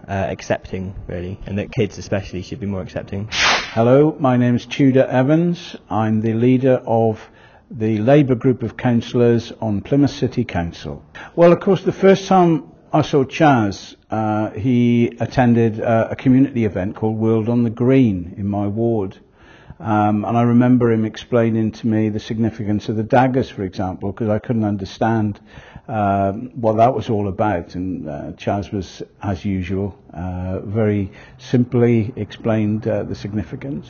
accepting, really, and that kids especially should be more accepting. Hello, my name is Tudor Evans. I'm the leader of the Labour group of councillors on Plymouth City Council. Well, of course, the first time I saw Chaz, he attended a community event called World on the Green in my ward. And I remember him explaining to me the significance of the daggers, for example, because I couldn't understand what that was all about. And Chaz was, as usual, very simply explained the significance.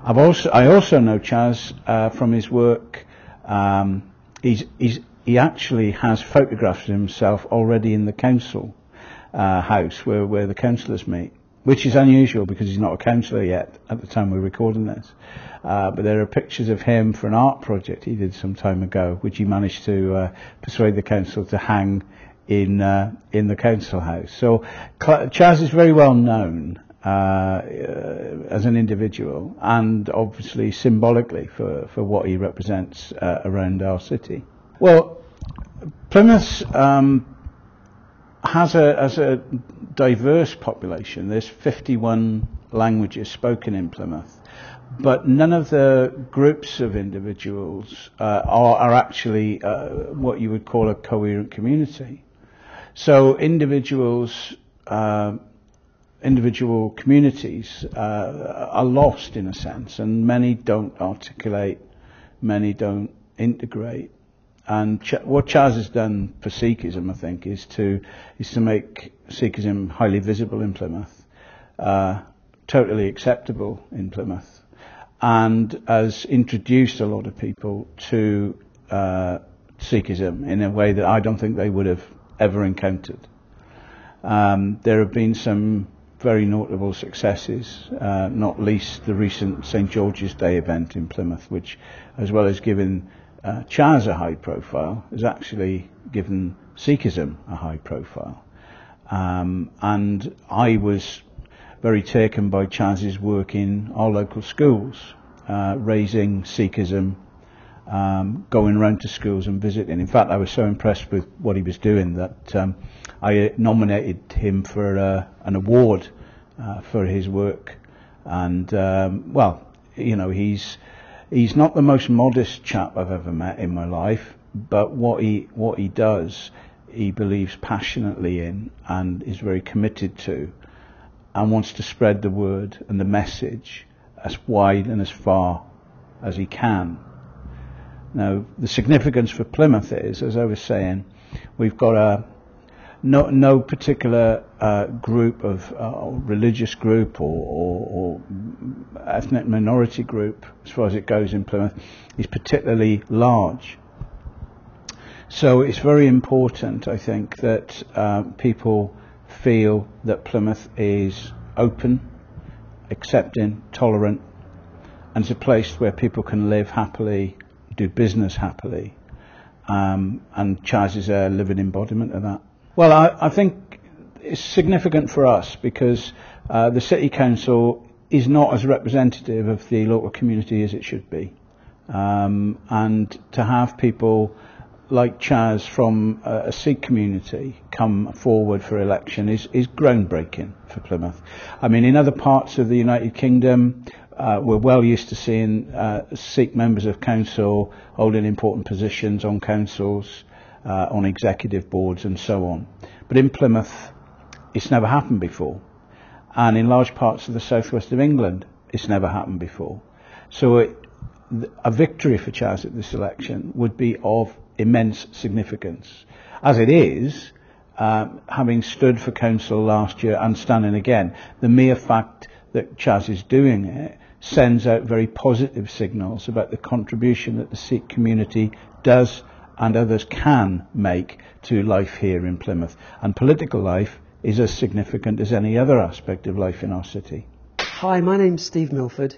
I also know Chaz from his work. He actually has photographs of himself already in the council house where the councillors meet, which is unusual because he's not a councillor yet at the time we're recording this. But there are pictures of him for an art project he did some time ago, which he managed to persuade the council to hang in the council house. So Chaz is very well known as an individual, and obviously symbolically for what he represents around our city. Well, Plymouth has a diverse population. There's 51 languages spoken in Plymouth, but none of the groups of individuals are actually what you would call a coherent community. So individual communities are lost in a sense, and many don't articulate, many don't integrate. And what Chaz has done for Sikhism, I think, is to make Sikhism highly visible in Plymouth, totally acceptable in Plymouth, and has introduced a lot of people to Sikhism in a way that I don't think they would have ever encountered. There have been some very notable successes, not least the recent St George's Day event in Plymouth, which, as well as giving Chaz a high profile, has actually given Sikhism a high profile. And I was very taken by Chaz's work in our local schools, raising Sikhism, going around to schools and visiting. In fact, I was so impressed with what he was doing that I nominated him for an award for his work. And well, you know, he's not the most modest chap I've ever met in my life, but what he does, he believes passionately in and is very committed to, and wants to spread the word and the message as wide and as far as he can. Now, the significance for Plymouth is, as I was saying, we've got no particular group of religious group or ethnic minority group, as far as it goes in Plymouth, is particularly large. So it's very important, I think, that people feel that Plymouth is open, accepting, tolerant, and it's a place where people can live happily, do business happily, and Chaz is a living embodiment of that. Well, I think it's significant for us because the City Council is not as representative of the local community as it should be. And to have people like Chaz from a Sikh community come forward for election is groundbreaking for Plymouth. I mean, in other parts of the United Kingdom, we're well used to seeing Sikh members of council holding important positions on councils, on executive boards and so on. But in Plymouth, it's never happened before. And in large parts of the southwest of England, it's never happened before. So a victory for Chaz at this election would be of immense significance. As it is, having stood for council last year and standing again, the mere fact that Chaz is doing it sends out very positive signals about the contribution that the Sikh community does and others can make to life here in Plymouth. And political life is as significant as any other aspect of life in our city. Hi, my name's Steve Milford,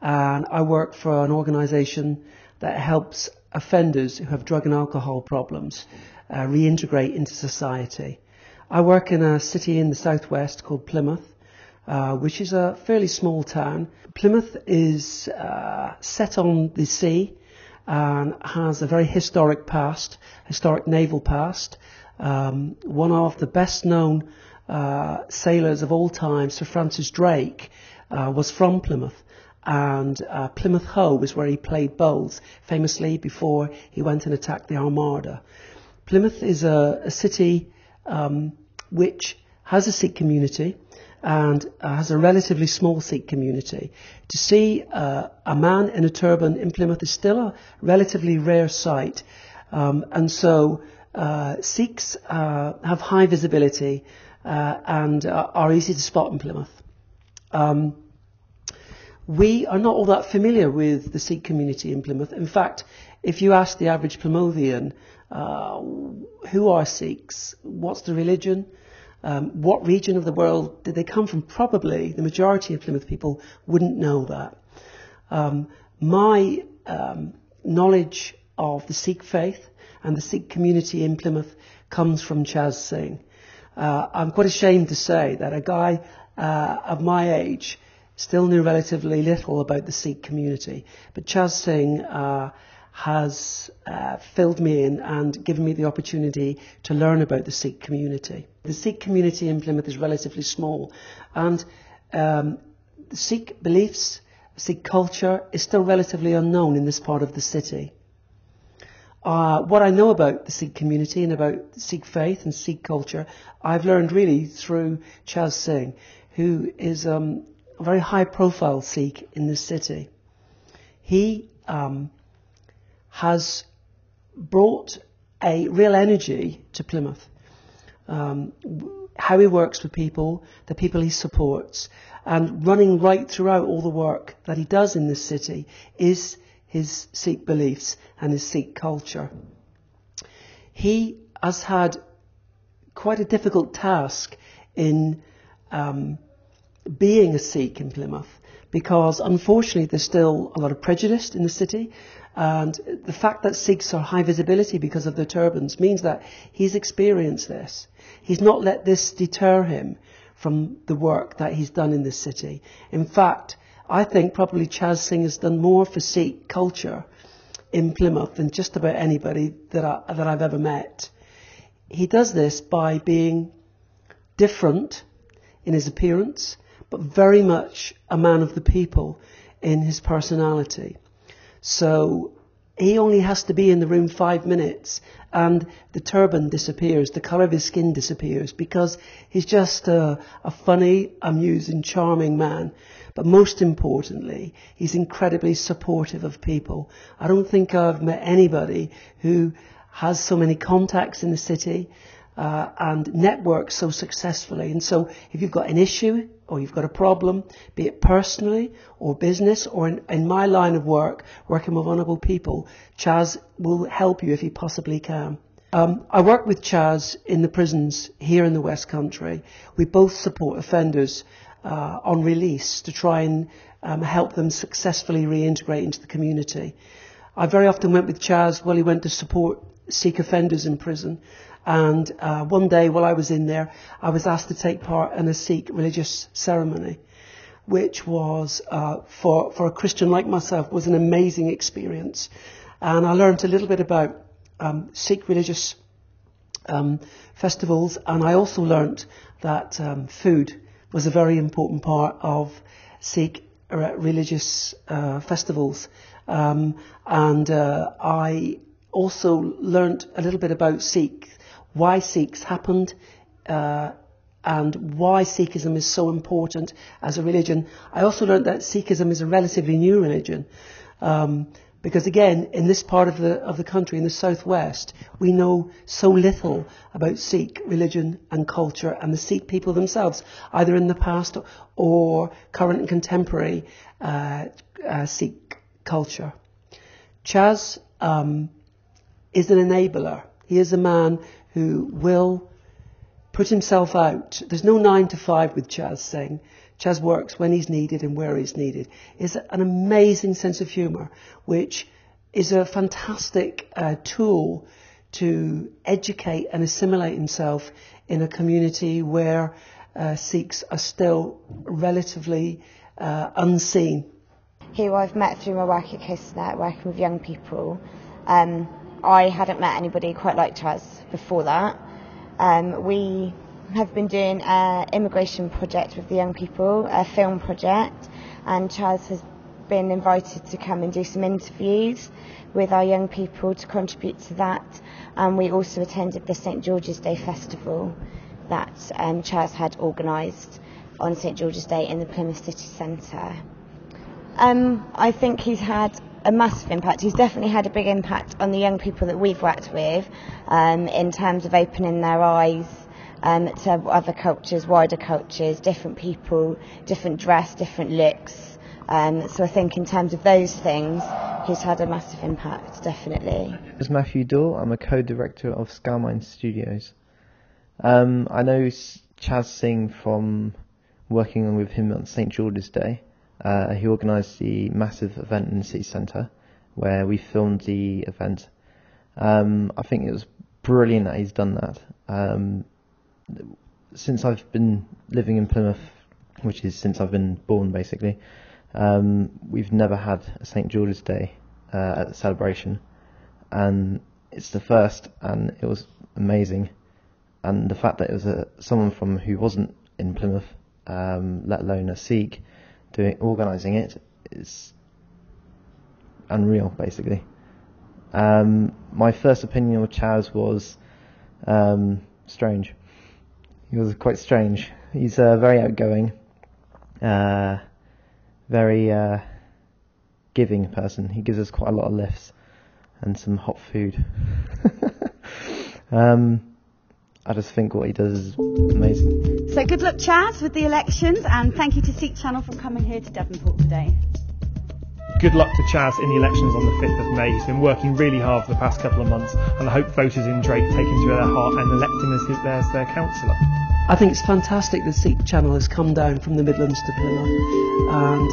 and I work for an organisation that helps offenders who have drug and alcohol problems reintegrate into society. I work in a city in the southwest called Plymouth, which is a fairly small town. Plymouth is set on the sea and has a very historic past, historic naval past. One of the best known sailors of all time, Sir Francis Drake, was from Plymouth. And Plymouth Hoe is where he played bowls, famously before he went and attacked the Armada. Plymouth is a city which has a Sikh community and has a relatively small Sikh community. To see a man in a turban in Plymouth is still a relatively rare sight. And so Sikhs have high visibility and are easy to spot in Plymouth. We are not all that familiar with the Sikh community in Plymouth. In fact, if you ask the average Plymouthian, who are Sikhs, what's the religion, what region of the world did they come from, probably the majority of Plymouth people wouldn't know that. My knowledge of the Sikh faith and the Sikh community in Plymouth comes from Chaz Singh. I'm quite ashamed to say that a guy of my age still knew relatively little about the Sikh community, but Chaz Singh has filled me in and given me the opportunity to learn about the Sikh community. The Sikh community in Plymouth is relatively small, and Sikh beliefs, Sikh culture is still relatively unknown in this part of the city. What I know about the Sikh community and about Sikh faith and Sikh culture, I've learned really through Chaz Singh, who is a very high-profile Sikh in this city. He has brought a real energy to Plymouth. How he works with people, the people he supports, and running right throughout all the work that he does in this city is his Sikh beliefs and his Sikh culture. He has had quite a difficult task in being a Sikh in Plymouth, because unfortunately there's still a lot of prejudice in the city, and the fact that Sikhs are high visibility because of their turbans means that he's experienced this. He's not let this deter him from the work that he's done in this city. In fact, I think probably Chaz Singh has done more for Sikh culture in Plymouth than just about anybody that I've ever met. He does this by being different in his appearance, but very much a man of the people in his personality. So he only has to be in the room 5 minutes and the turban disappears, the colour of his skin disappears, because he's just a funny, amusing, charming man. But most importantly, he's incredibly supportive of people. I don't think I've met anybody who has so many contacts in the city and networks so successfully. And so if you've got an issue or you've got a problem, be it personally or business or in my line of work, working with vulnerable people, Chaz will help you if he possibly can. I work with Chaz in the prisons here in the West Country. We both support offenders on release to try and help them successfully reintegrate into the community. I very often went with Chaz while he went to support Sikh offenders in prison. And one day while I was in there, I was asked to take part in a Sikh religious ceremony, which was, for a Christian like myself, was an amazing experience. And I learned a little bit about Sikh religious festivals, and I also learnt that food was a very important part of Sikh religious festivals. And I also learnt a little bit about why Sikhs happened, and why Sikhism is so important as a religion. I also learnt that Sikhism is a relatively new religion, because again, in this part of the country, in the southwest, we know so little about Sikh religion and culture and the Sikh people themselves, either in the past or current and contemporary Sikh culture. Chaz is an enabler. He is a man who will put himself out. There's no 9 to 5 with Chaz Singh. Chaz works when he's needed and where he's needed. He's an amazing sense of humour, which is a fantastic tool to educate and assimilate himself in a community where Sikhs are still relatively unseen. Who I've met through my work at CoastNet, working with young people. I hadn't met anybody quite like Chaz before that. We have been doing an immigration project with the young people, a film project, and Chaz has been invited to come and do some interviews with our young people to contribute to that. And we also attended the St George's Day Festival that Chaz had organised on St George's Day in the Plymouth City Centre. I think he's had a massive impact. He's definitely had a big impact on the young people that we've worked with in terms of opening their eyes to other cultures, wider cultures, different people, different dress, different looks. So I think in terms of those things, he's had a massive impact, definitely. It's Matthew Daw. I'm a co-director of Scarmine Studios. I know Chaz Singh from working with him on St George's Day. He organised the massive event in the city centre where we filmed the event. I think it was brilliant that he's done that. Since I've been living in Plymouth, which is since I've been born basically, we've never had a St George's Day at the celebration, and it's the first, and it was amazing. And the fact that it was someone from who wasn't in Plymouth, let alone a Sikh, organising it is unreal, basically. My first opinion of Chaz was strange. He was quite strange. He's very outgoing, very giving person. He gives us quite a lot of lifts and some hot food. I just think what he does is amazing. So good luck, Chaz, with the elections, and thank you to Sikh Channel for coming here to Devonport today. Good luck to Chaz in the elections on the 5th of May. He's been working really hard for the past couple of months, and I hope voters in Drake take him to their heart and elect him as their councillor. I think it's fantastic that Sikh Channel has come down from the Midlands to Plymouth, and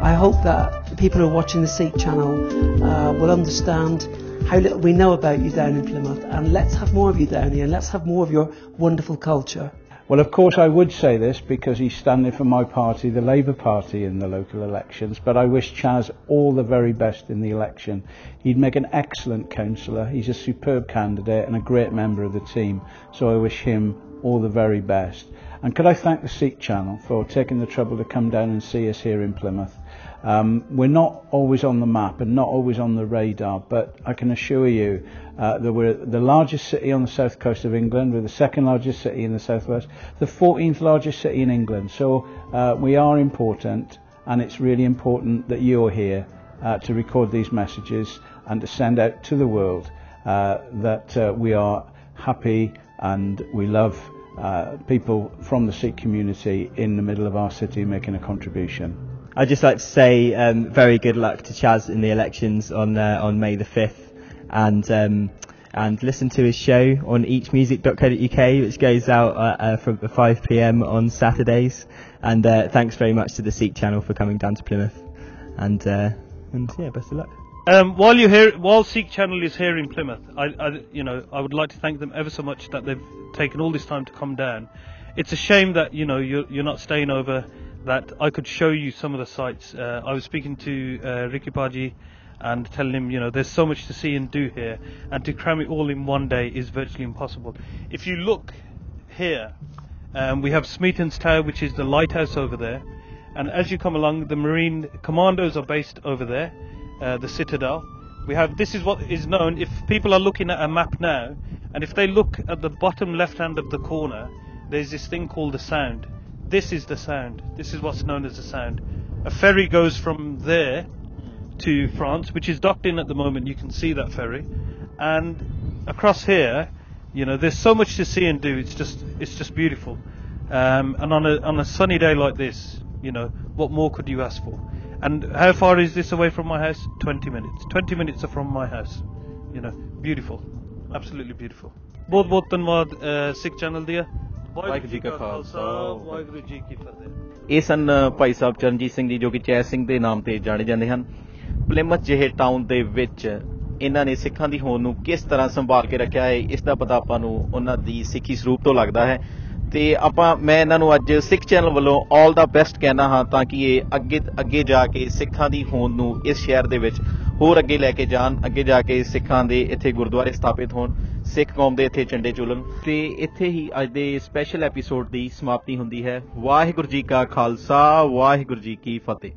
I hope that people who are watching the Sikh Channel will understand how little we know about you down in Plymouth, and let's have more of you down here, and let's have more of your wonderful culture. Well, of course I would say this because he's standing for my party, the Labour Party, in the local elections, but I wish Chaz all the very best in the election. He'd make an excellent councillor. He's a superb candidate and a great member of the team, so I wish him all the very best. And could I thank the Sikh Channel for taking the trouble to come down and see us here in Plymouth. We're not always on the map and not always on the radar, but I can assure you that we're the largest city on the south coast of England, we're the second largest city in the southwest, the 14th largest city in England. So we are important, and it's really important that you're here to record these messages and to send out to the world that we are happy and we love people from the Sikh community in the middle of our city making a contribution. I'd just like to say very good luck to Chaz in the elections on May the 5th, and listen to his show on eachmusic.co.uk, which goes out from 5 p.m. on Saturdays. And thanks very much to the Sikh Channel for coming down to Plymouth. And yeah, best of luck. While Sikh Channel is here in Plymouth, I would like to thank them ever so much that they've taken all this time to come down. It's a shame that you're not staying over, that I could show you some of the sites. I was speaking to Ricky Paji and telling him, there's so much to see and do here, and to cram it all in one day is virtually impossible. If you look here, we have Smeaton's Tower, which is the lighthouse over there, and as you come along, the Marine Commandos are based over there, the Citadel. This is what is known, if people are looking at a map now, and if they look at the bottom left hand of the corner, there's this thing called the Sound. This is the Sound. This is what's known as the Sound. A ferry goes from there to France, which is docked in at the moment. You can see that ferry, and across here, there's so much to see and do. It's just beautiful. And on a sunny day like this, what more could you ask for? And how far is this away from my house? 20 minutes. 20 minutes are from my house. Beautiful, absolutely beautiful. बहुत धन्यवाद Sikh Channel दिया. वाहिगुरू जी का खालसा वाहिगुरू जी की फतेह। ਇਹ ਸਨ ਭਾਈ ਸਾਹਿਬ ਚਰਨਜੀਤ ਸਿੰਘ ਜੀ, ਜੋ ਕਿ ਚੈਜ਼ ਸਿੰਘ ਦੇ ਨਾਮ ਤੇ ਜਾਣੇ ਜਾਂਦੇ ਹਨ। ਪਲਿਮਥ ਜਿਹੇ ਟਾਊਨ ਦੇ ਵਿੱਚ ਇਹਨਾਂ ਨੇ ਸਿੱਖਾਂ ਦੀ ਹੋਂਦ ਨੂੰ ਕਿਸ ਤਰ੍ਹਾਂ ਸੰਭਾਲ ਕੇ ਰੱਖਿਆ ਹੈ, ਇਸ ਦਾ ਪਤਾ ਆਪਾਂ ਨੂੰ ਉਹਨਾਂ ਦੀ ਸਿੱਖੀ ਸਰੂਪ ਤੋਂ ਲੱਗਦਾ ਹੈ। ਤੇ ਮੈਂ ਇਹਨਾਂ ਨੂੰ ਅੱਜ ਸਿੱਖ ਚੈਨਲ ਵੱਲੋਂ ਆਲ ਦਾ ਬੈਸਟ ਕਹਿਣਾ ਹਾਂ, ਤਾਂ ਕਿ ਇਹ ਅੱਗੇ ਜਾ ਕੇ ਸਿੱਖਾਂ ਦੀ ਹੋਂਦ ਨੂੰ ਇਸ ਸ਼ਹਿਰ ਦੇ ਵਿੱਚ ਹੋਰ ਅੱਗੇ ਲੈ ਕੇ ਜਾਣ, ਅੱਗੇ ਜਾ ਕੇ ਸਿੱਖਾਂ ਦੇ ਇੱਥੇ ਗੁਰਦੁਆਰੇ ਸਥਾਪਿਤ ਹੋਣ, ਸਿੱਖ ਕੌਮ ਦੇ ਇੱਥੇ ਝੰਡੇ ਝੂਲਣ। ਤੇ ਇੱਥੇ ਹੀ ਅੱਜ ਦੇ ਸਪੈਸ਼ਲ ਐਪੀਸੋਡ ਦੀ ਸਮਾਪਤੀ ਹੁੰਦੀ ਹੈ। ਵਾਹਿਗੁਰੂ ਜੀ ਕਾ ਖਾਲਸਾ, ਵਾਹਿਗੁਰੂ ਜੀ ਕੀ ਫਤਿਹ।